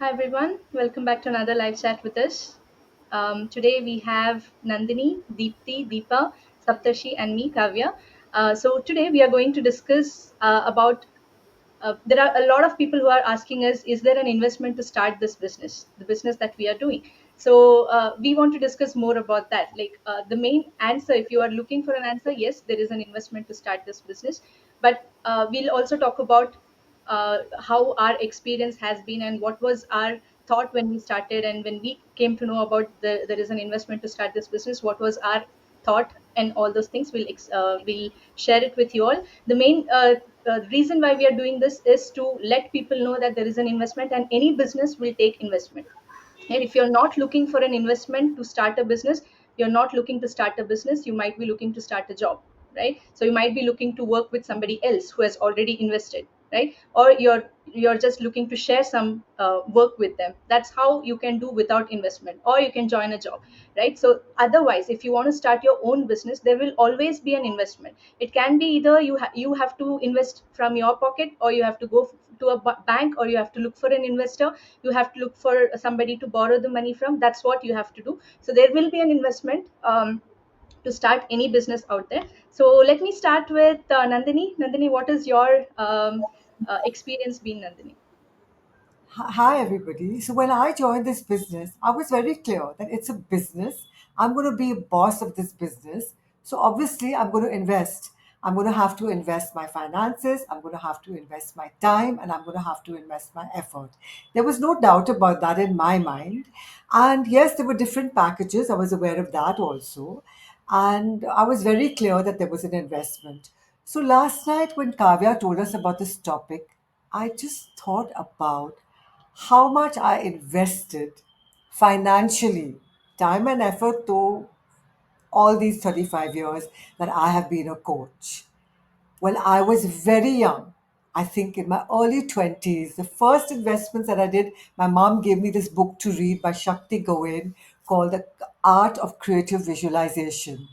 Hi everyone, welcome back to another live chat with us. Today we have Nandini, Deepthi, Deepa, Saptarshi, and me, Kavya. So today we are going to discuss about there are a lot of people who are asking us, is there an investment to start this business, the business that we are doing? So we want to discuss more about that. Like the main answer, if you are looking for an answer, yes, there is an investment to start this business. But we'll also talk about how our experience has been and what was our thought when we started and when we came to know about there is an investment to start this business. What was our thought and all those things? We'll share it with you all. The main reason why we are doing this is to let people know that there is an investment and any business will take investment. And if you're not looking for an investment to start a business, you're not looking to start a business, you might be looking to start a job, right? So you might be looking to work with somebody else who has already invested, right? Or you're just looking to share some work with them. That's how you can do without investment, or you can join a job, right? So otherwise, if you want to start your own business, there will always be an investment. It can be either you have to invest from your pocket, or you have to go to a bank, or you have to look for an investor, you have to look for somebody to borrow the money from. That's what you have to do. So there will be an investment to start any business out there. So let me start with Nandini, what is your experience been, Nandini? Hi, everybody. So, when I joined this business, I was very clear that it's a business. I'm going to be a boss of this business. So, obviously, I'm going to invest. I'm going to have to invest my finances, I'm going to have to invest my time, and I'm going to have to invest my effort. There was no doubt about that in my mind. And yes, there were different packages. I was aware of that also. And I was very clear that there was an investment. So, last night, when Kavya told us about this topic, I just thought about how much I invested financially, time and effort, though all these 35 years that I have been a coach. When I was very young, I think in my early 20s, the first investments that I did, my mom gave me this book to read by Shakti Goen called The Art of Creative Visualization.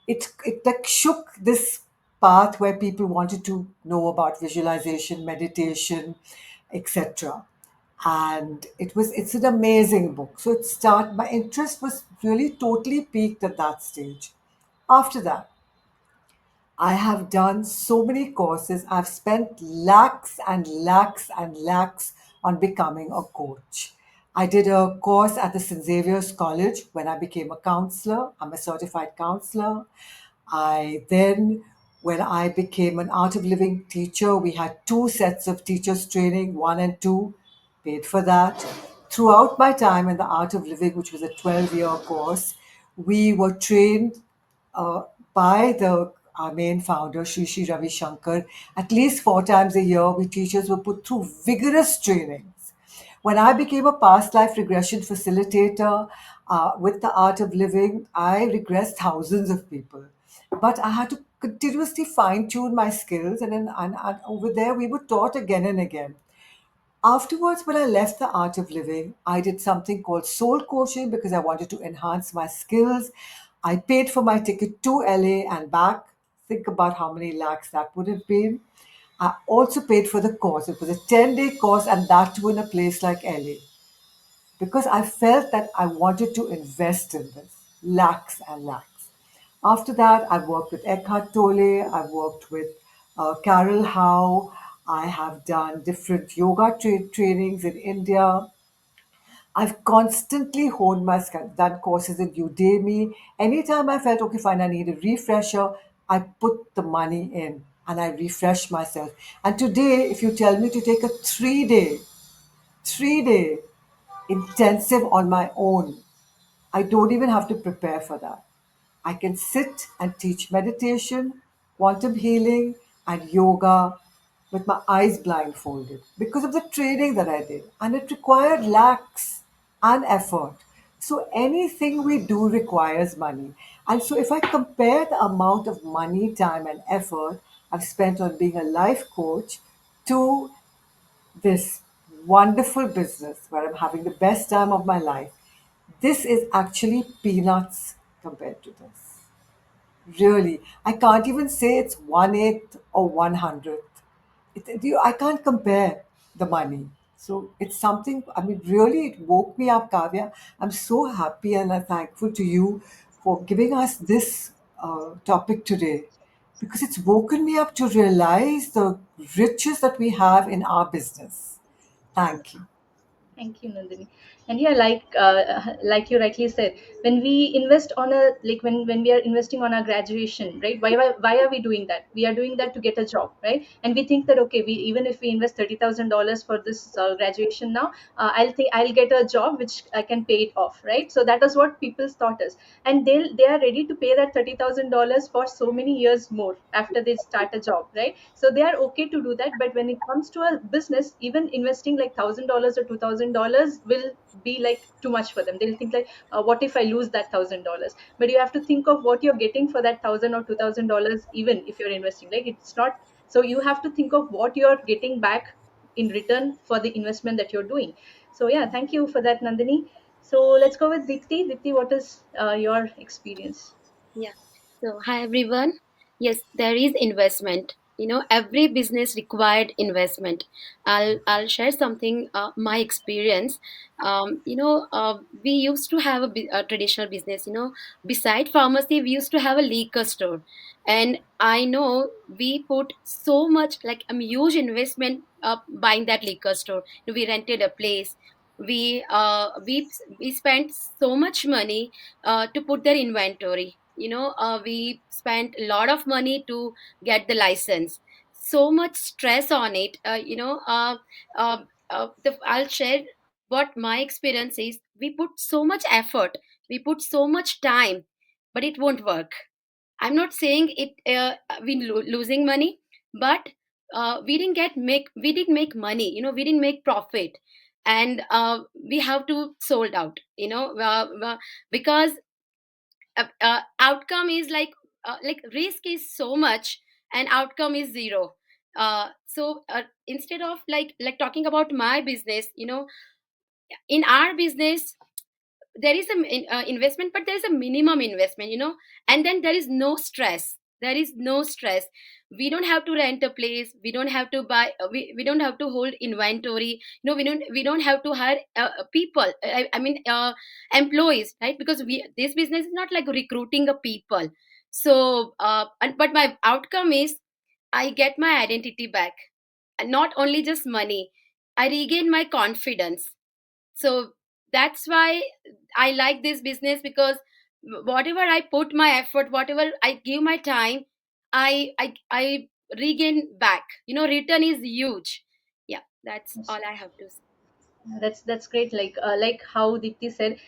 It like shook this path where people wanted to know about visualization, meditation, etc. And it's an amazing book. So my interest was really totally peaked at that stage. After that, I have done so many courses. I've spent lakhs and lakhs and lakhs on becoming a coach. I did a course at the St. Xavier's College when I became a counselor. I'm a certified counselor. I then, when I became an art of living teacher, we had two sets of teachers training, one and two, paid for that. Throughout my time in the art of living, which was a 12-year course, we were trained uh, by the our main founder, Sri Sri Ravi Shankar. At least 4 times a year, we teachers were put through vigorous trainings. When I became a past life regression facilitator with the art of living, I regressed thousands of people. But I had to continuously fine tune my skills, and over there, we were taught again and again. Afterwards, when I left the art of living, I did something called soul coaching because I wanted to enhance my skills. I paid for my ticket to LA and back. Think about how many lakhs that would have been. I also paid for the course. It was a 10-day course, and that too in a place like LA because I felt that I wanted to invest in this lakhs and lakhs. After that, I've worked with Eckhart Tolle, I've worked with Carol Howe, I have done different yoga trainings in India. I've constantly honed my skills, done courses in Udemy. Anytime I felt, okay, fine, I need a refresher, I put the money in and I refresh myself. And today, if you tell me to take a 3-day intensive on my own, I don't even have to prepare for that. I can sit and teach meditation, quantum healing, and yoga with my eyes blindfolded because of the training that I did. And it required lakhs and effort. So anything we do requires money. And so if I compare the amount of money, time, and effort I've spent on being a life coach to this wonderful business where I'm having the best time of my life, this is actually peanuts compared to this. Really, I can't even say it's 1/8 or 1/100th. I can't compare the money. So it's something, I mean, really, it woke me up, Kavya. I'm so happy and I'm thankful to you for giving us this topic today because it's woken me up to realize the riches that we have in our business. Thank you. Thank you, Nandini. And yeah, like you rightly said, when we invest on a like when we are investing on our graduation, right? Why are we doing that? We are doing that to get a job, right? And we think that okay, we even if we invest $30,000 for this graduation now, I'll get a job which I can pay it off, right? So that is what people thought us, and they are ready to pay that $30,000 for so many years more after they start a job, right? So they are okay to do that, but when it comes to a business, even investing like $1,000 or $2,000 will be like too much for them. They'll think like, what if I lose that $1,000? But you have to think of what you're getting for that $1,000 or $2,000, even if you're investing. Like it's not, so you have to think of what you're getting back in return for the investment that you're doing. So yeah, thank you for that, Nandini. So let's go with Dipti. Dipti, what is your experience? Yeah. So, hi everyone. Yes, there is investment. Every business required investment. I'll share something. My experience. We used to have a traditional business. Beside pharmacy, we used to have a liquor store, and I know we put so much like a huge investment buying that liquor store. We rented a place. We spent so much money to put their inventory. We spent a lot of money to get the license, so much stress on it. I'll share what my experience is. We put so much effort, we put so much time, but it won't work. I'm not saying it we losing money, but we didn't make money. We didn't make profit, and we have to sold out. Because outcome is like risk is so much and outcome is zero. Instead of like talking about my business, in our business there is investment, but there is a minimum investment, and then there is no stress. There is no stress. We don't have to rent a place, we don't have to buy we don't have to hold inventory, we don't have to hire people, employees, right? Because this business is not like recruiting a people. But my outcome is I get my identity back, and not only just money, I regain my confidence. So that's why I like this business, because whatever I put my effort, whatever I give my time, I regain back. Return is huge. Yeah, that's all I have to say. That's great. Like how Dipti said,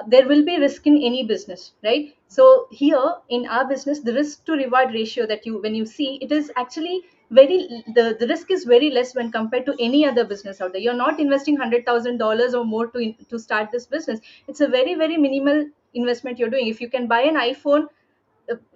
there will be risk in any business, right? So here in our business, the risk to reward ratio that you when you see it is actually the risk is very less when compared to any other business out there. You're not investing $100,000 or more to start this business. It's a very minimal investment you're doing. If you can buy an iPhone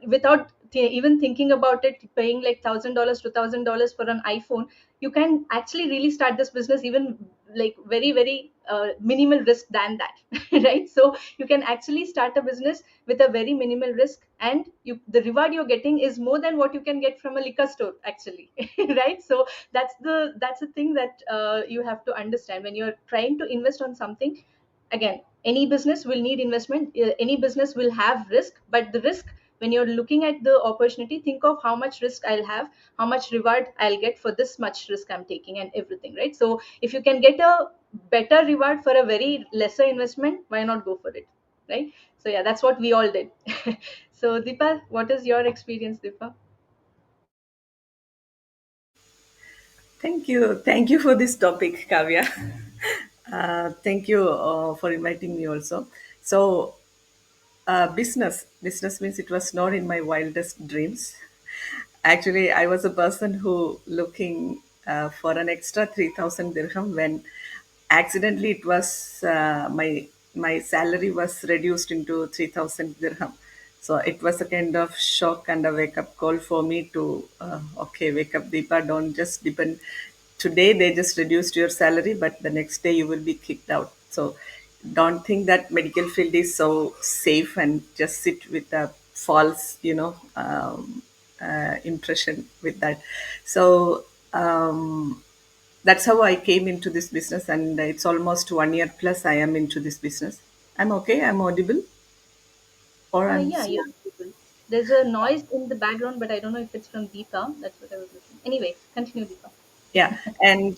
without even thinking about it, paying like $1,000 $2,000 for an iPhone, you can actually really start this business even like very minimal risk than that. Right? So you can actually start a business with a very minimal risk, and the reward you're getting is more than what you can get from a liquor store actually. Right? So that's the thing that you have to understand when you're trying to invest on something. Again, any business will need investment, any business will have risk, but the risk, when you're looking at the opportunity, think of how much risk I'll have, how much reward I'll get for this much risk I'm taking, and everything, right? So if you can get a better reward for a very lesser investment, why not go for it, right? So yeah, that's what we all did. So Deepa, what is your experience, Deepa? Thank you. Thank you for this topic, Kavya. Thank you for inviting me also. So, business means it was not in my wildest dreams. Actually, I was a person who looking for an extra 3,000 dirham when accidentally it was my salary was reduced into 3,000 dirham. So it was a kind of shock and a wake up call for me to okay, wake up, Deepa, don't just depend. Today they just reduced your salary, but the next day you will be kicked out. So don't think that medical field is so safe and just sit with a false, impression with that. So That's how I came into this business, and it's almost 1 year plus I am into this business. I'm okay. I'm audible, or I'm Yeah, you're audible. There's a noise in the background, but I don't know if it's from Deepa. That's what I was listening. Anyway, continue, Deepa. yeah. And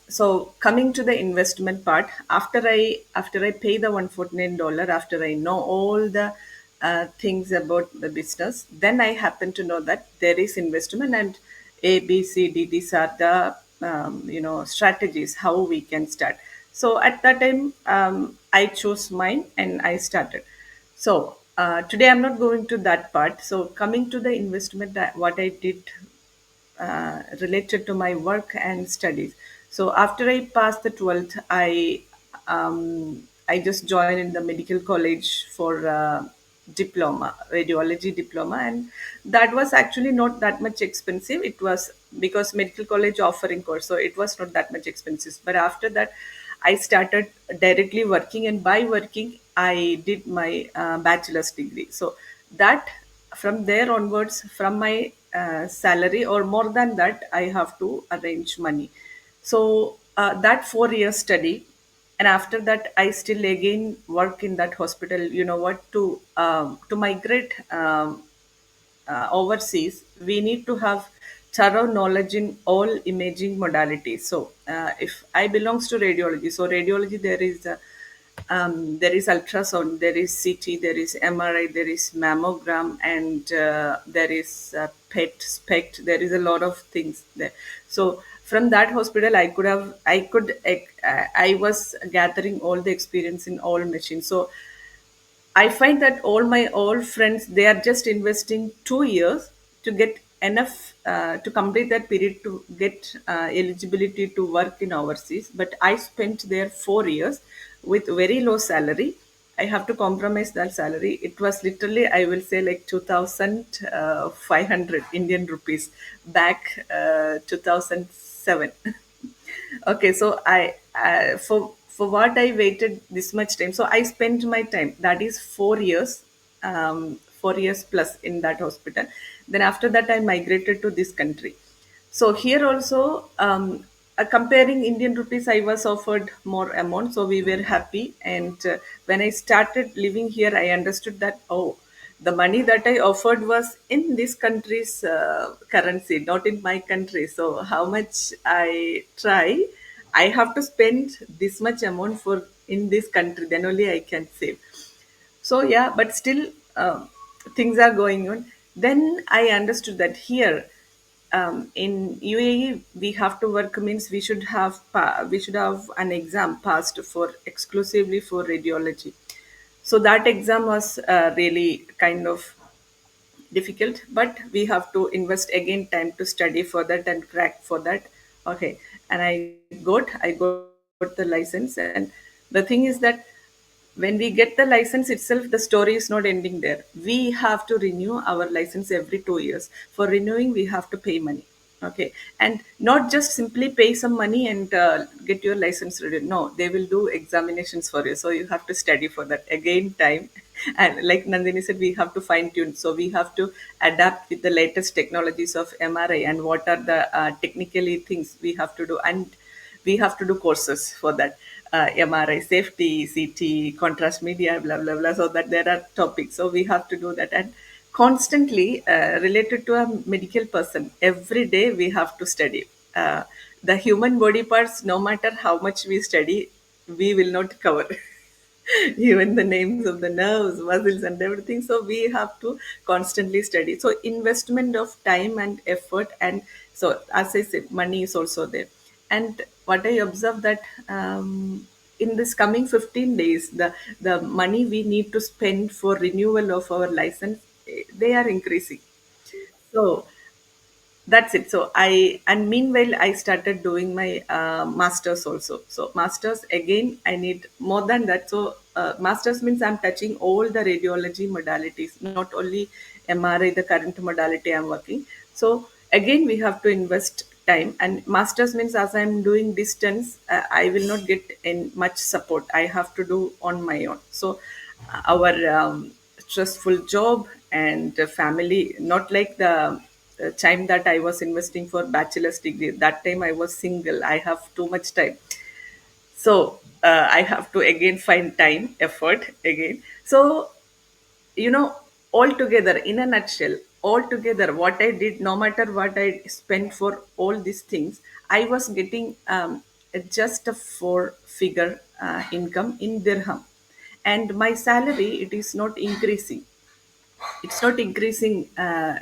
so coming to the investment part, after I pay the $149, after I know all the things about the business, then I happen to know that there is investment, and A, B, C, D. These are the strategies how we can start. So at that time, I chose mine and I started. So today I'm not going to that part. So coming to the investment, what I did related to my work and studies. So after I passed the 12th, I just joined in the medical college for diploma, radiology diploma, and that was actually not that much expensive. It was because medical college offering course, so it was not that much expensive. But after that, I started directly working, and by working, I did my bachelor's degree. So that from there onwards, from my salary or more than that, I have to arrange money. So that 4 years study, and after that, I still again work in that hospital. You know what, to migrate overseas, we need to have thorough knowledge in all imaging modalities. So, if I belongs to radiology, so radiology there is ultrasound, there is CT, there is MRI, there is mammogram, and there is PET, SPECT. There is a lot of things there. So from that hospital, I was gathering all the experience in all machines. So I find that all my old friends, they are just investing 2 years to get enough to complete that period to get eligibility to work in overseas. But I spent there 4 years with very low salary. I have to compromise that salary. It was literally, I will say, like 2,500 Indian rupees back 2007. Okay, so for what I waited this much time, so I spent my time, that is 4 years, 4 years plus in that hospital. Then after that, I migrated to this country. So here also, comparing Indian rupees, I was offered more amount, so we were happy. And when I started living here, I understood that, oh, the money that I offered was in this country's currency, not in my country. So how much I try, I have to spend this much amount for in this country. Then only I can save. So yeah, but still things are going on. Then I understood that here in UAE we have to work, means we should have an exam passed for exclusively for radiology. So that exam was really kind of difficult, but we have to invest again time to study for that and crack for that. Okay, and I got the license, and the thing is that when we get the license itself, the story is not ending there. We have to renew our license every 2 years. For renewing, we have to pay money. Okay, and not just simply pay some money and get your license renewed. No, they will do examinations for you, so you have to study for that again time. And like Nandini said, we have to fine tune, so we have to adapt with the latest technologies of MRI and what are the technically things we have to do. And we have to do courses for that, MRI safety, CT, contrast media, blah blah blah. So that there are topics, so we have to do that. And constantly related to a medical person, every day we have to study the human body parts. No matter how much we study, we will not cover even the names of the nerves, muscles, and everything. So we have to constantly study. So investment of time and effort, and so as I said, money is also there. And what I observed that in this coming 15 days, the money we need to spend for renewal of our license, they are increasing. So that's it. So and meanwhile I started doing my masters also. So masters, again, I need more than that. So masters means I'm touching all the radiology modalities, not only MRI, the current modality I'm working. So again, we have to invest time. And masters means, as I'm doing distance, I will not get in much support. I have to do on my own. So our stressful job and family, not like the time that I was investing for bachelor's degree. That time I was single. I have too much time, so I have to again find time, effort again. So you know, altogether, in a nutshell, altogether, what I did, no matter what I spent for all these things, I was getting just a four-figure income in dirham, and my salary, it is not increasing. It's not increasing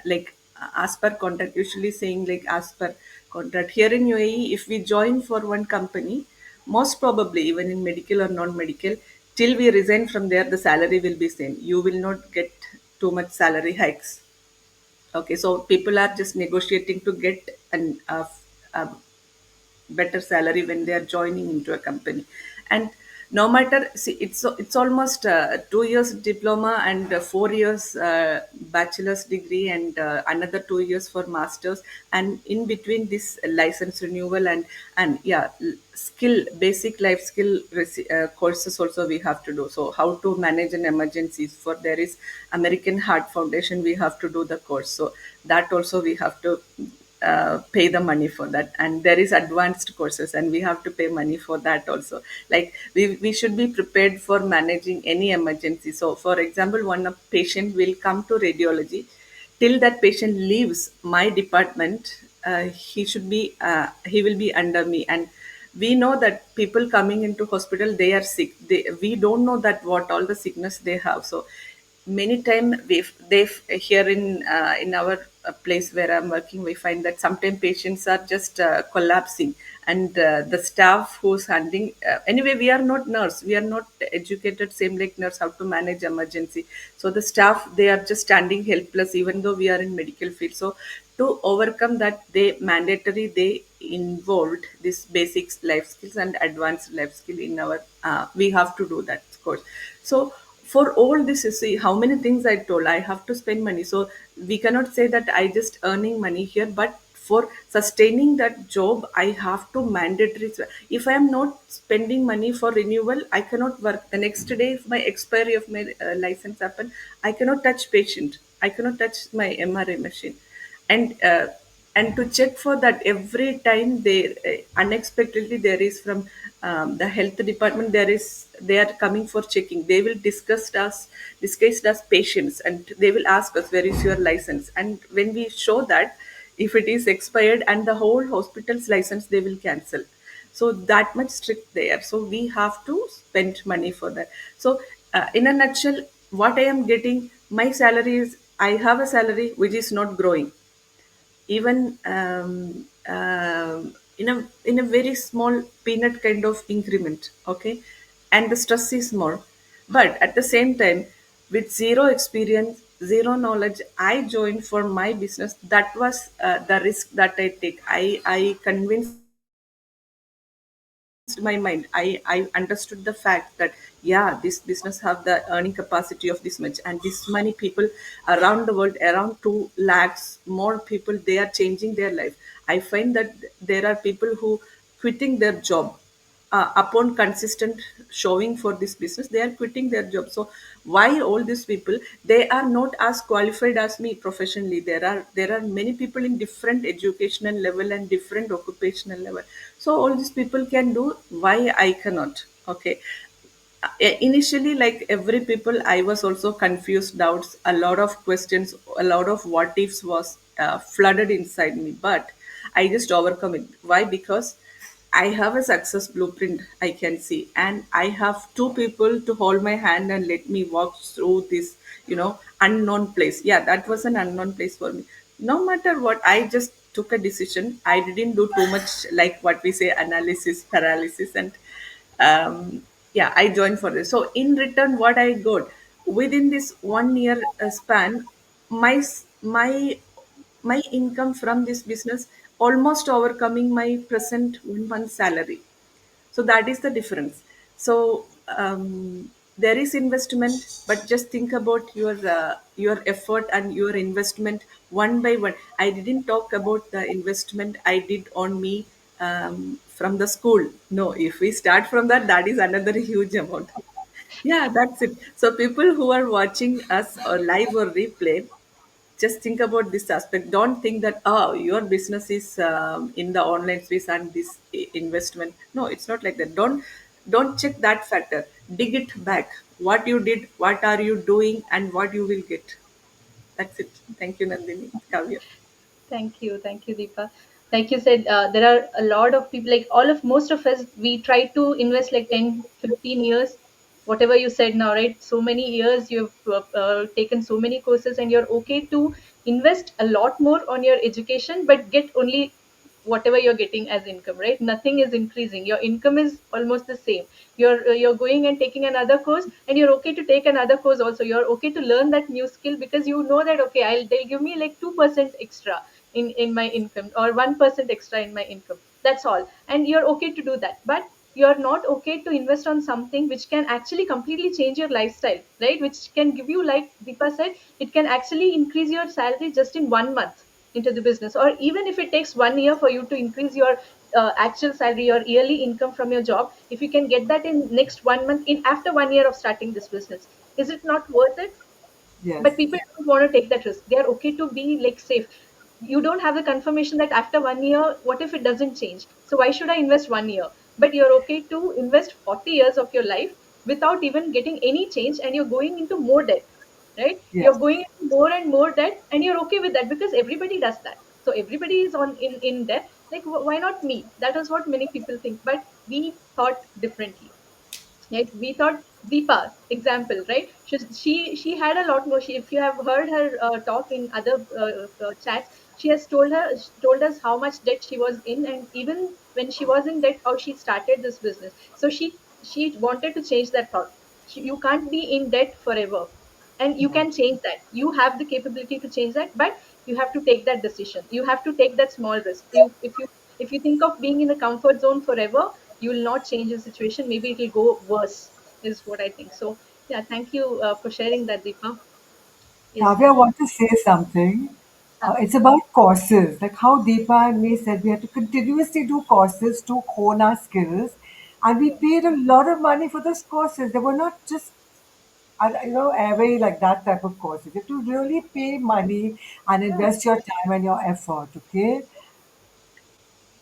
like as per contract, usually saying like as per contract. Here in UAE, if we join for one company, most probably even in medical or non-medical, till we resign from there, the salary will be same. You will not get too much salary hikes. Okay, so people are just negotiating to get a better salary when they are joining into a company. And no matter, see, it's almost 2 years diploma and 4 years bachelor's degree, and another 2 years for masters, and in between this license renewal and yeah, skill, basic life skill courses also we have to do. So how to manage an emergency, for there is American Heart Foundation, we have to do the course. So that also we have to pay the money for that, and there is advanced courses and we have to pay money for that also. Like we should be prepared for managing any emergency. So for example, one a patient will come to radiology, till that patient leaves my department, he will be under me. And we know that people coming into hospital, they are sick, we don't know that what all the sickness they have. So many time they here in our place where I'm working, we find that sometimes patients are just collapsing, and the staff who's handling, anyway, we are not nurse, we are not educated same like nurse how to manage emergency. So the staff, they are just standing helpless even though we are in medical field. So to overcome that, they mandatory, they involved this basics life skills and advanced life skill in our we have to do that course. So for all this, you see how many things I told, I have to spend money. So we cannot say that I just earning money here, but for sustaining that job, I have to mandatory. If I am not spending money for renewal, I cannot work the next day. If my expiry of my license happen, I cannot touch patient, I cannot touch my MRI machine. And uh, and to check for that, every time they unexpectedly there is from the health department, there is, they are coming for checking, they will discuss us patients, and they will ask us where is your license. And when we show that, if it is expired, and the whole hospital's license they will cancel. So that much strict there, so we have to spend money for that. So in a nutshell, what I am getting, my salary is, I have a salary which is not growing, even in a very small peanut kind of increment. Okay, and the stress is more. But at the same time, with zero experience, zero knowledge, I joined for my business. That was the risk that I take. I convinced my mind. I understood the fact that yeah, this business have the earning capacity of this much, and this many people around the world, around 2 lakhs more people, they are changing their life. I find that there are people who quitting their job upon consistent showing for this business, they are quitting their job. So why all these people, they are not as qualified as me professionally. There are many people in different educational level and different occupational level. So all these people can do, why I cannot? Okay. Initially, like every people, I was also confused, doubts, a lot of questions, a lot of what ifs was flooded inside me. But I just overcome it. Why? Because I have a success blueprint I can see, and I have two people to hold my hand and let me walk through this, unknown place. Yeah, that was an unknown place for me. No matter what, I just took a decision. I didn't do too much, like what we say, analysis paralysis. And yeah, I joined for this. So in return, what I got within this 1 year span, my income from this business almost overcoming my present 1 month salary. So that is the difference. So there is investment, but just think about your effort and your investment one by one. I didn't talk about the investment I did on me from the school. No, if we start from that, that is another huge amount. Yeah, that's it. So people who are watching us or live or replay, just think about this aspect. Don't think that, oh, your business is in the online space and this investment. No, it's not like that. Don't check that factor. Dig it back. What you did, what are you doing, and what you will get. That's it. Thank you, Nandini. Kavya. Thank you, Deepa. Like you said, there are a lot of people, like all of most of us, we try to invest like 10, 15 years, whatever you said now, right? So many years you've taken so many courses, and you're okay to invest a lot more on your education, but get only whatever you're getting as income, right? Nothing is increasing. Your income is almost the same. You're going and taking another course, and you're okay to take another course also. You're okay to learn that new skill because you know that okay, they'll give me like 2% extra in my income, or 1% extra in my income. That's all, and you're okay to do that. But you're not okay to invest on something which can actually completely change your lifestyle, right? Which can give you, like Deepa said, it can actually increase your salary just in 1 month into the business, or even if it takes 1 year for you to increase your actual salary or yearly income from your job. If you can get that in next 1 month, in after 1 year of starting this business, is it not worth it? Yes. But people don't want to take that risk. They are okay to be like safe. You don't have the confirmation that after 1 year, what if it doesn't change? So why should I invest 1 year? But you're okay to invest 40 years of your life without even getting any change, and you're going into more debt, right? You're Yes. going into more and more debt, and you're okay with that because everybody does that. So everybody is on in debt. Like why not me? That is what many people think, but we thought differently. Right, we thought Deepa example, right? She had a lot more. She, if you have heard her talk in other chats, she has told us how much debt she was in, and even when she was in debt, how she started this business. So she wanted to change that thought. You can't be in debt forever, and you can change that. You have the capability to change that, but you have to take that decision. You have to take that small risk. If you think of being in a comfort zone forever, you will not change the situation. Maybe it will go worse, is what I think. So yeah, thank you for sharing that, Deepa. Yes, Kavya, I want to say something. uh, It's about courses, like how Deepa and me said we had to continuously do courses to hone our skills, and we paid a lot of money for those courses. They were not just, every like that type of courses. You have to really pay money and yeah, invest your time and your effort. Okay,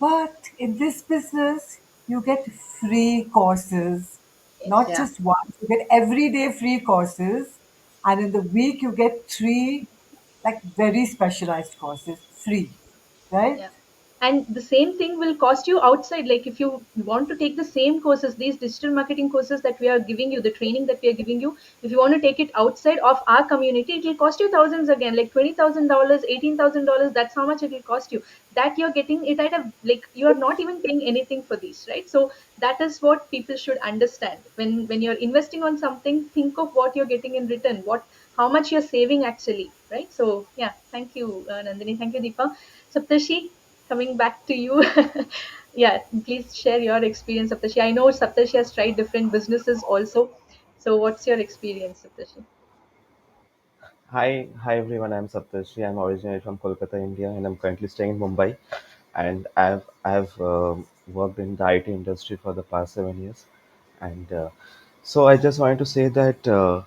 but in this business, you get free courses, yes, not Yeah. just once. You get everyday free courses, and in the week you get three, like very specialized courses, free, right? yeah. And the same thing will cost you outside. Like if you want to take the same courses, these digital marketing courses that we are giving you, the training that we are giving you, if you want to take it outside of our community, it will cost you thousands again, like $20,000, $18,000. That's how much it will cost you. That you're getting it at a, like you are not even paying anything for these, right? So that is what people should understand. When you're investing on something, think of what you're getting in return, what, how much you're saving actually, right? So yeah, thank you, Nandini. Thank you, Deepa. Saptashi, coming back to you. Yeah, please share your experience, Saptashi. I know Saptashi has tried different businesses also. So what's your experience, Saptashi? Hi everyone. I'm Saptarshi. I'm originally from Kolkata, India, and I'm currently staying in Mumbai. And I've worked in the IT industry for the past 7 years, and so I just wanted to say that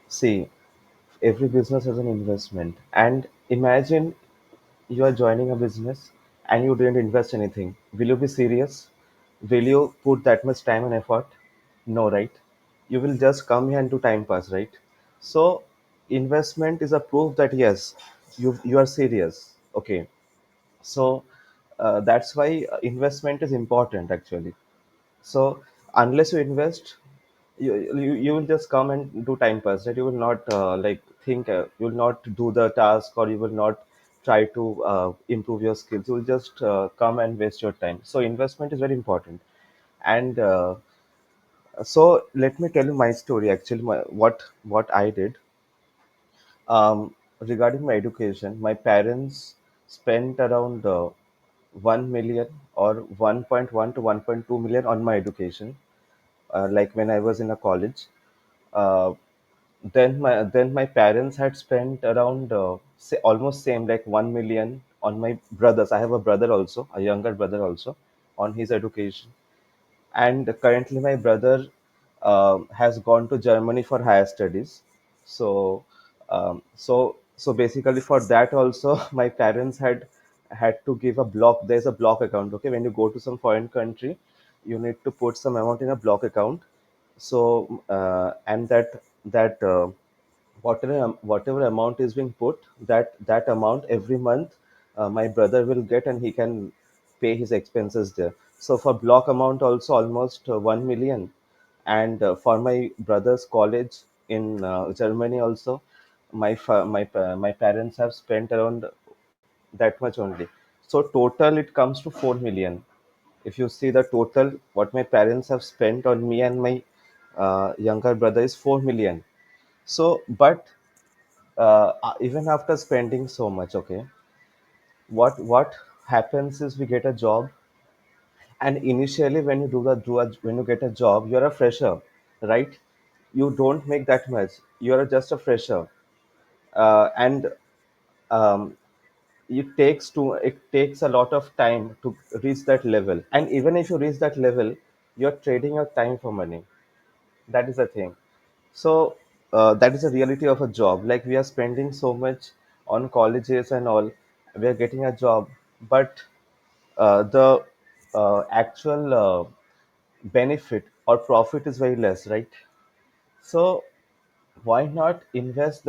see, every business has an investment, and imagine you are joining a business and you didn't invest anything. Will you be serious? Will you put that much time and effort? No, right? You will just come here and do time pass, right? So investment is a proof that yes, you are serious. Okay. So that's why investment is important actually. So unless you invest, you will just come and do time pass, right? You will not like think, you will not do the task, or you will not try to improve your skills. You will just come and waste your time. So investment is very important. And so let me tell you my story actually, what I did. Regarding my education, my parents spent around 1 million or 1.1 to 1.2 million on my education, like when I was in a college. Uh, then my parents had spent around say almost same, like 1 million on my brothers. I have a brother also, a younger brother also, on his education. And currently my brother has gone to Germany for higher studies. So So basically for that also my parents had to give a block. There's a block account. Okay, when you go to some foreign country, you need to put some amount in a block account. So and that whatever amount is being put, that amount every month my brother will get, and he can pay his expenses there. So for block amount also almost 1 million. And for my brother's college in Germany also, my parents have spent around that much only. So total it comes to 4 million. If you see the total what my parents have spent on me and my younger brother is 4 million. So but even after spending so much, okay, what happens is we get a job. And initially when you when you get a job, you're a fresher, right? You don't make that much, you're just a fresher. And um, it takes a lot of time to reach that level. And even if you reach that level, you're trading your time for money. That is the thing. So that is the reality of a job. Like we are spending so much on colleges and all, we are getting a job, but the actual benefit or profit is very less, right? So why not invest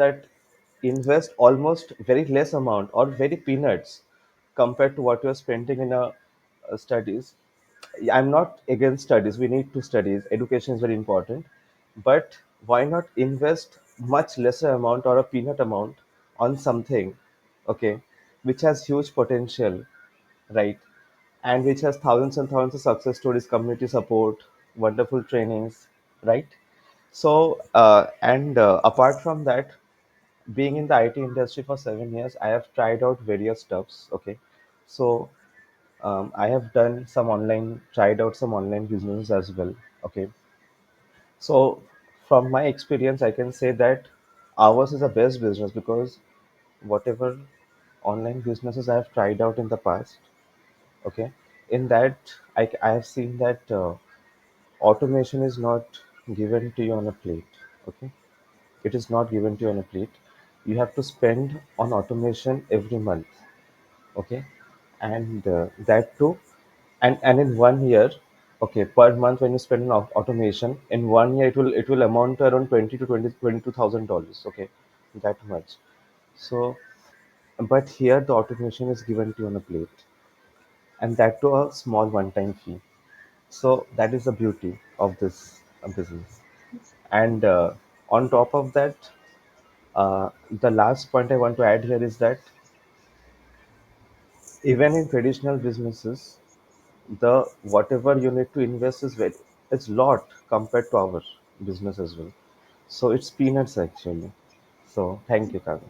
almost very less amount or very peanuts compared to what you're spending in a studies. I'm not against studies. We need to study. Education is very important. But why not invest much lesser amount or a peanut amount on something, okay, which has huge potential, right? And which has thousands and thousands of success stories, community support, wonderful trainings, right? So, and apart from that, being in the IT industry for 7 years, I have tried out various stuffs. Okay, so I have tried out some online businesses as well. Okay, so from my experience, I can say that ours is the best business because whatever online businesses I have tried out in the past, okay, in that I have seen that automation is not given to you on a plate. Okay, it is not given to you on a plate. You have to spend on automation every month. Okay, and that too, and in 1 year, okay, per month when you spend on automation in 1 year, it will amount to around 20 to 22,000 dollars. Okay, that much. So, but here the automation is given to you on a plate, and that to a small one-time fee. So that is the beauty of this business. And on top of that, the last point I want to add here is that even in traditional businesses, the whatever you need to invest is very, it's lot compared to our business as well. So it's peanuts actually. So thank you, Kavya.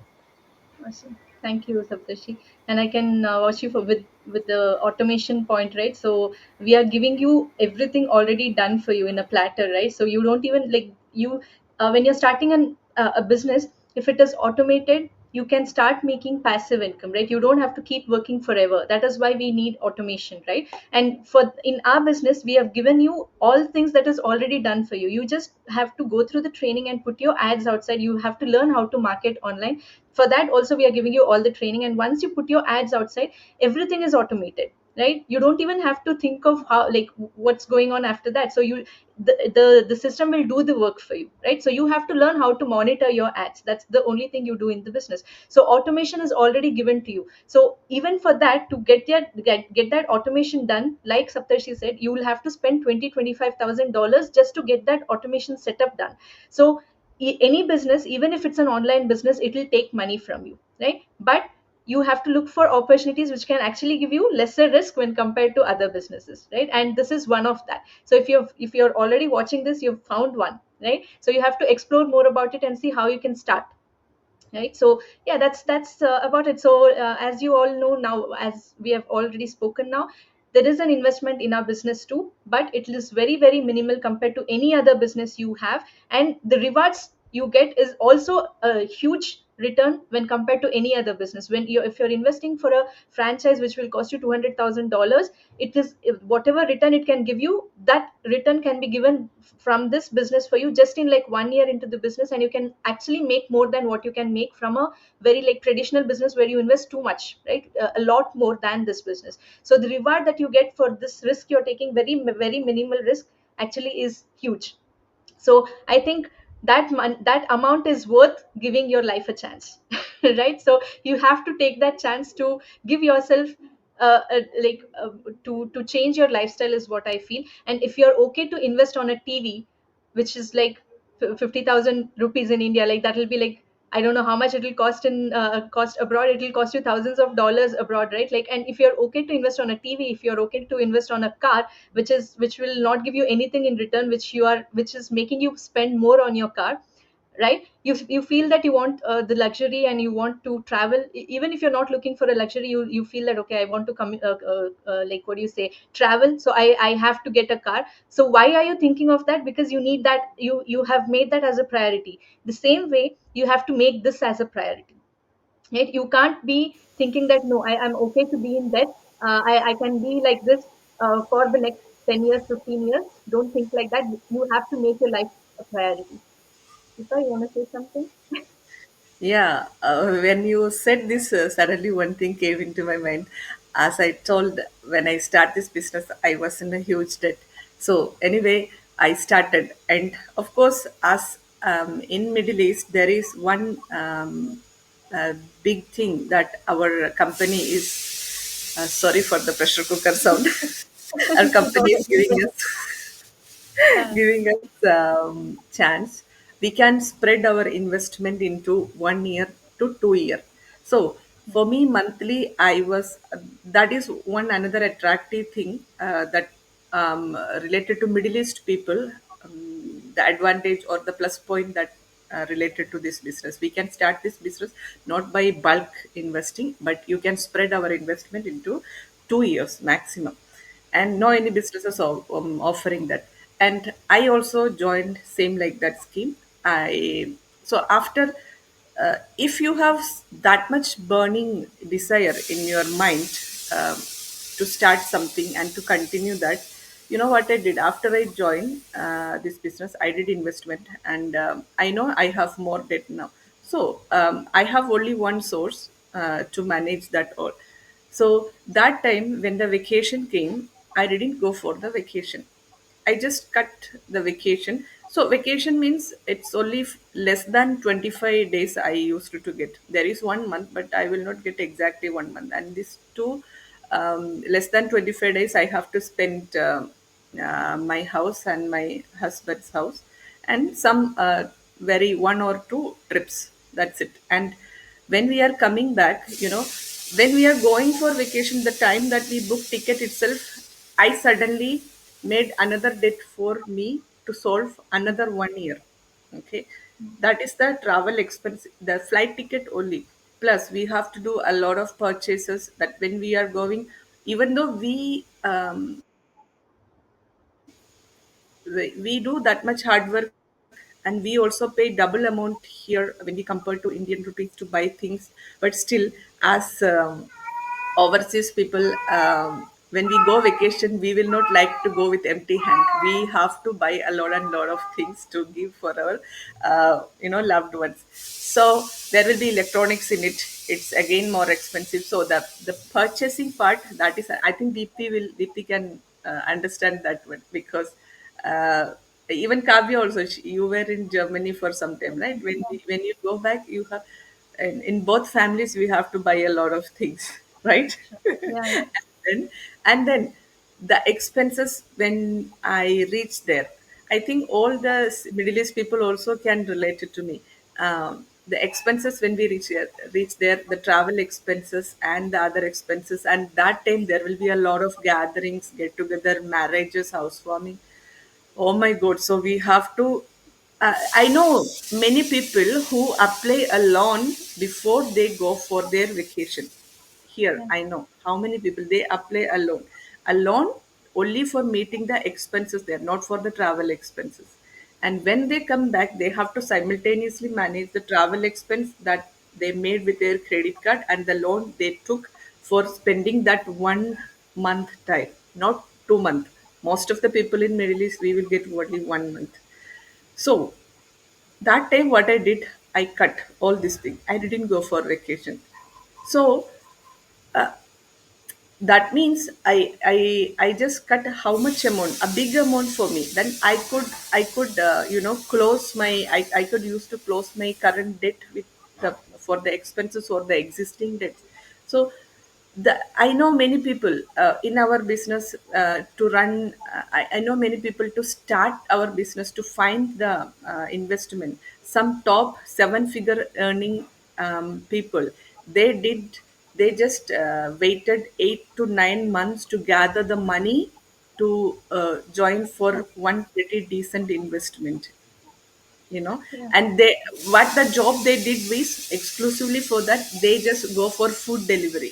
Awesome. Thank you, Saptashi. And I can vouch you for with the automation point, right? So we are giving you everything already done for you in a platter, right? So you don't even like you when you're starting a business, if it is automated, you can start making passive income, right? You don't have to keep working forever. That is why we need automation, right? And for in our business, we have given you all things that is already done for you. You just have to go through the training and put your ads outside. You have to learn how to market online. For that also we are giving you all the training, and once you put your ads outside, everything is automated, right? You don't even have to think of how like what's going on after that. So you the system will do the work for you, right? So you have to learn how to monitor your ads. That's the only thing you do in the business. So automation is already given to you. So even for that, to get that automation done, like Saptarshi said, you will have to spend 25,000 dollars just to get that automation setup done. So any business, even if it's an online business, it will take money from you, right? But you have to look for opportunities which can actually give you lesser risk when compared to other businesses, right? And this is one of that. So if you're already watching this, you've found one, right? So you have to explore more about it and see how you can start, right? So yeah, that's about it. So as you all know now, as we have already spoken now, there is an investment in our business too, but it is very very minimal compared to any other business you have. And the rewards you get is also a huge return when compared to any other business. When you if you're investing for a franchise which will cost you $200,000, it is whatever return it can give you, that return can be given from this business for you just in like 1 year into the business, and you can actually make more than what you can make from a very like traditional business where you invest too much, right? A lot more than this business. So the reward that you get for this risk you're taking, very minimal risk, actually is huge. So I think that amount is worth giving your life a chance. Right? So you have to take that chance to give yourself like to change your lifestyle is what I feel. And if you're okay to invest on a TV which is like 50,000 rupees in India, like that will be like, I don't know how much it will cost in cost abroad. It will cost you thousands of dollars abroad, right? Like, and if you're okay to invest on a TV, if you're okay to invest on a car, which will not give you anything in return, which is making you spend more on your car, right? You feel that you want the luxury and you want to travel. Even if you're not looking for a luxury, you feel that, okay, I want to come like, what do you say, travel, so I have to get a car. So why are you thinking of that? Because you need that, you have made that as a priority. The same way you have to make this as a priority, right? You can't be thinking that, no, I'm okay to be in debt, I can be like this for the next 10 years, 15 years. Don't think like that. You have to make your life a priority. Deepa, you want to say something? Yeah, when you said this, suddenly one thing came into my mind. As I told, when I start this business, I was in a huge debt. So anyway, I started, and of course, as in Middle East, there is one big thing that our company is. Sorry for the pressure cooker sound. Our Go company is ahead. giving us Uh, giving us chance. We can spread our investment into 1 year to 2 year. So for me, monthly, I was that is one another attractive thing that related to Middle East people. The advantage or the plus point that related to this business, we can start this business not by bulk investing, but you can spread our investment into 2 years maximum, and no any businesses are offering that. And I also joined same like that scheme. I So after, if you have that much burning desire in your mind, um, to start something and to continue that, you know what I did after I joined this business? I did investment, and I know I have more debt now. So I have only one source to manage that all. So that time when the vacation came, I didn't go for the vacation. I just cut the vacation. So vacation means it's only less than 25 days I used to get. There is 1 month, but I will not get exactly 1 month. And these two, less than 25 days, I have to spend my house and my husband's house, and some very one or two trips. That's it. And when we are coming back, when we are going for vacation, the time that we book ticket itself, I suddenly made another debt for me to solve another 1 year. Okay, that is the travel expense, the flight ticket only. Plus we have to do a lot of purchases, that when we are going, even though we do that much hard work, and we also pay double amount here when we compare to Indian rupees to buy things. But still, as overseas people, when we go vacation, we will not like to go with empty hand. We have to buy a lot and lot of things to give for our loved ones. So there will be electronics in it. It's again more expensive. So the purchasing part, that is, I think Deepti can understand that one, because uh, even Kavya also, you were in Germany for some time, right? When you go back, you have, in both families, we have to buy a lot of things, right? yeah, yeah. And then the expenses when I reach there, I think all the Middle East people also can relate it to me. The expenses when we reach there, the travel expenses and the other expenses, and that time there will be a lot of gatherings, get together, marriages, housewarming. Oh my God. So we have to. I know many people who apply a loan before they go for their vacation. Here, Yeah. I know how many people they apply a loan. A loan only for meeting the expenses there, not for the travel expenses. And when they come back, they have to simultaneously manage the travel expense, that they made with their credit card and the loan they took for spending that 1 month time, not 2 month. Most of the people in Middle East, we will get only 1 month. So that time, what I did, I cut all this thing. I didn't go for vacation. So that means I just cut how much amount, a big amount for me. Then I could close my I could use to close my current debt with the for the expenses or the existing debts. So I know many people in our business to run. I know many people to start our business to find the investment. Some top seven-figure earning people, they did. They just waited 8 to 9 months to gather the money to join for one pretty decent investment. You know, Yeah. and they what the job they did was exclusively for that. They just go for food delivery.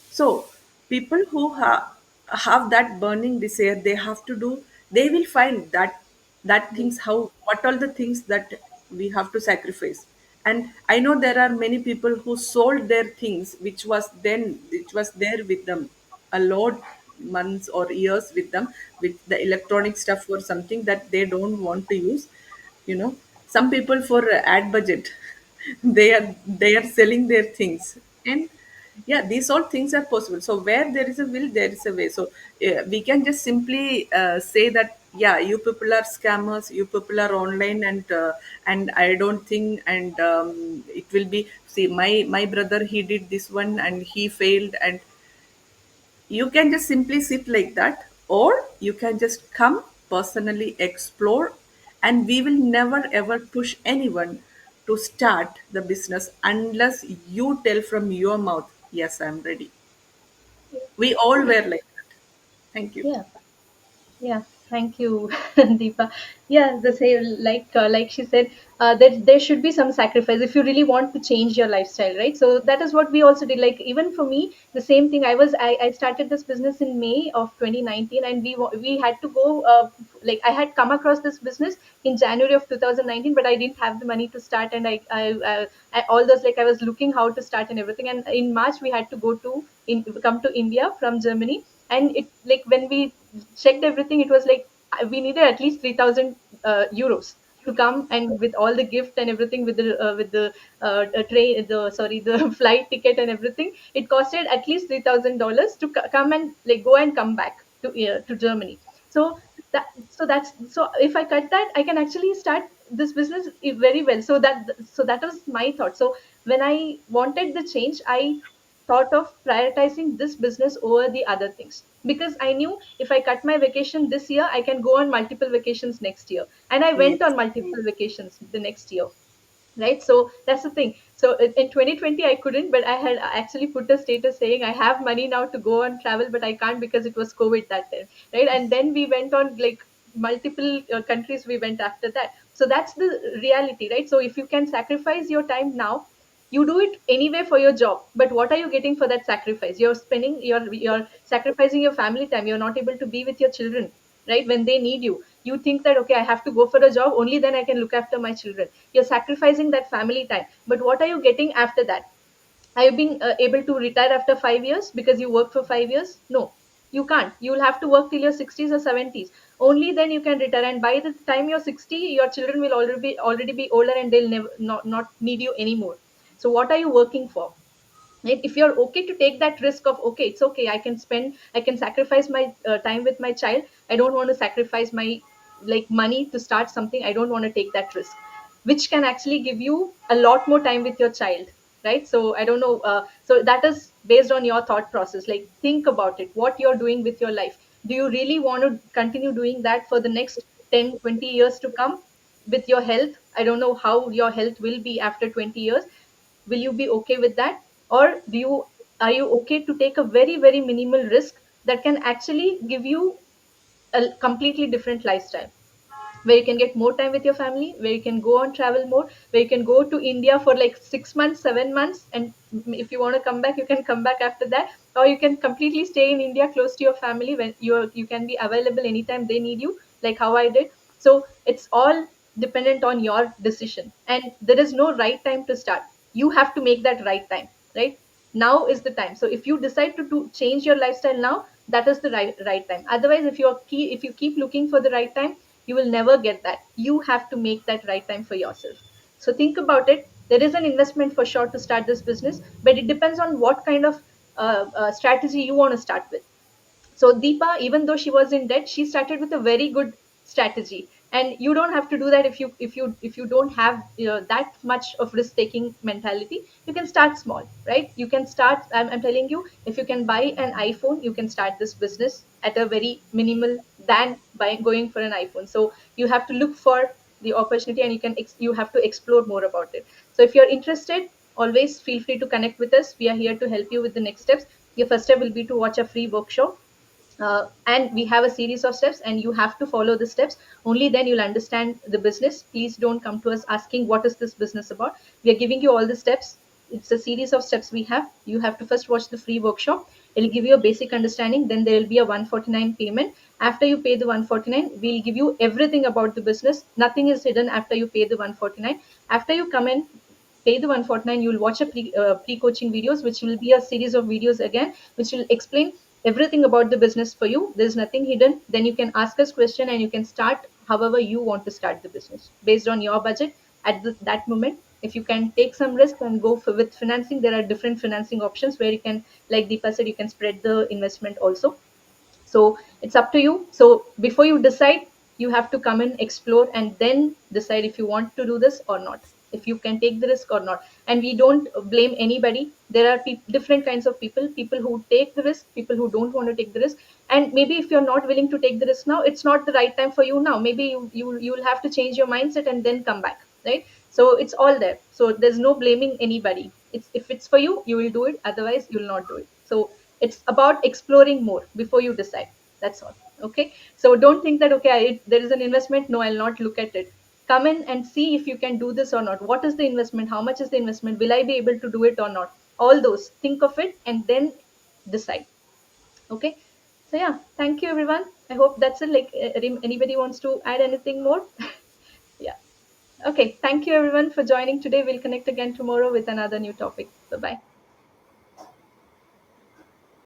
So people who have that burning desire, they have to do. They will find that things how what are the things that we have to sacrifice. And I know there are many people who sold their things, which was there with them a lot months or years with them, with the electronic stuff or something that they don't want to use. You know, some people for ad budget, they are selling their things. And yeah, these all things are possible. So where there is a will, there is a way. So we can just simply say that yeah, you people are scammers, you people are online, and I don't think, and it will be, see, my brother, he did this one and he failed. And you can just simply sit like that, or you can just come personally explore. And we will never ever push anyone to start the business unless you tell from your mouth, yes, I'm ready. We all were like that. Thank you. Yeah. Yeah, thank you, Deepa. Yeah, the same, like she said, that there should be some sacrifice if you really want to change your lifestyle, right? So that is what we also did. Like even for me, the same thing. I started this business in May of 2019, and we had to go. Like I had come across this business in January of 2019, but I didn't have the money to start, and I all those, like I was looking how to start and everything. And in March we had to come to India from Germany, and it, like when we checked everything, it was like we needed at least 3,000 euros to come, and with all the gift and everything, with the train, the sorry, the flight ticket and everything, it costed at least $3,000 to come and like go and come back to Germany. So so if I cut that, I can actually start this business very well. So that was my thought. So when I wanted the change, I thought of prioritizing this business over the other things, because I knew if I cut my vacation this year, I can go on multiple vacations next year. And I went on Yes. multiple vacations the next year, right? So that's the thing. So in 2020 I couldn't, but I had actually put a status saying I have money now to go on travel, but I can't because it was COVID that time, right? And then we went on like multiple countries we went after that. So that's the reality, right? So if you can sacrifice your time now, you do it anyway for your job, but what are you getting for that sacrifice? You're sacrificing your family time. You're not able to be with your children, right, when they need you. You think that, okay, I have to go for a job, only then I can look after my children. You're sacrificing that family time, but what are you getting after that? Are you being able to retire after 5 years because you worked for 5 years? No, you can't. You'll have to work till your 60s or 70s. Only then you can retire. And by the time you're 60, your children will already be older, and they'll never not need you anymore. So what are you working for? Right? If you're okay to take that risk of, okay, it's okay, I can sacrifice my time with my child. I don't want to sacrifice my like money to start something. I don't want to take that risk, which can actually give you a lot more time with your child, right? So I don't know, so that is based on your thought process. Like think about it, what you're doing with your life. Do you really want to continue doing that for the next 10-20 years to come with your health? I don't know how your health will be after 20 years. Will you be okay with that? Or are you okay to take a very very minimal risk that can actually give you a completely different lifestyle, where you can get more time with your family, where you can go on travel more, where you can go to India for like 6 months, 7 months, and if you want to come back, you can come back after that. Or you can completely stay in India close to your family, when you can be available anytime they need you, like how I did. So it's all dependent on your decision, and there is no right time to start. you have to make that right time, right? Now is the time. So if you decide to change your lifestyle now, that is the right time. Otherwise, if you keep looking for the right time, you will never get that. You have to make that right time for yourself. So think about it. There is an investment for sure to start this business, but it depends on what kind of strategy you want to start with. So Deepa, even though she was in debt, she started with a very good strategy. And you don't have to do that if you don't have, that much of risk taking mentality. You can start small, right? You can start. I'm telling you, if you can buy an iPhone, you can start this business at a very minimal than buying going for an iPhone. So you have to look for the opportunity, and you have to explore more about it. So if you're interested, always feel free to connect with us. We are here to help you with the next steps. Your first step will be to watch a free workshop, and we have a series of steps, and you have to follow the steps. Only then you'll understand the business. Please don't come to us asking what is this business about. We are giving you all the steps. It's a series of steps we have. You have to first watch the free workshop. It'll give you a basic understanding. Then there will be a 149 payment. After you pay the 149, we'll give you everything about the business. Nothing is hidden after you pay the 149. After you come in, pay the 149, you'll watch a pre-coaching videos, which will be a series of videos again, which will explain everything about the business for you. There's nothing hidden. Then you can ask us question, and you can start however you want to start the business based on your budget at that moment. If you can take some risk and go with financing, there are different financing options where you can, like Deepa said, you can spread the investment also. So it's up to you. So before you decide, you have to come and explore, and then decide if you want to do this or not, if you can take the risk or not. And we don't blame anybody. There are different kinds of people who take the risk, people who don't want to take the risk. And maybe if you're not willing to take the risk now, it's not the right time for you now. Maybe you will have to change your mindset and then come back, right? So it's all there. So there's no blaming anybody. It's, if it's for you, you will do it. Otherwise, you will not do it. So it's about exploring more before you decide. That's all. Okay. So don't think that, okay, there is an investment. No, I'll not look at it. Come in and see if you can do this or not. What is the investment? How much is the investment? Will I be able to do it or not? All those. Think of it and then decide. Okay. So yeah, thank you everyone. I hope that's it. Like, anybody wants to add anything more? Yeah. Okay. Thank you everyone for joining today. We'll connect again tomorrow with another new topic. Bye bye.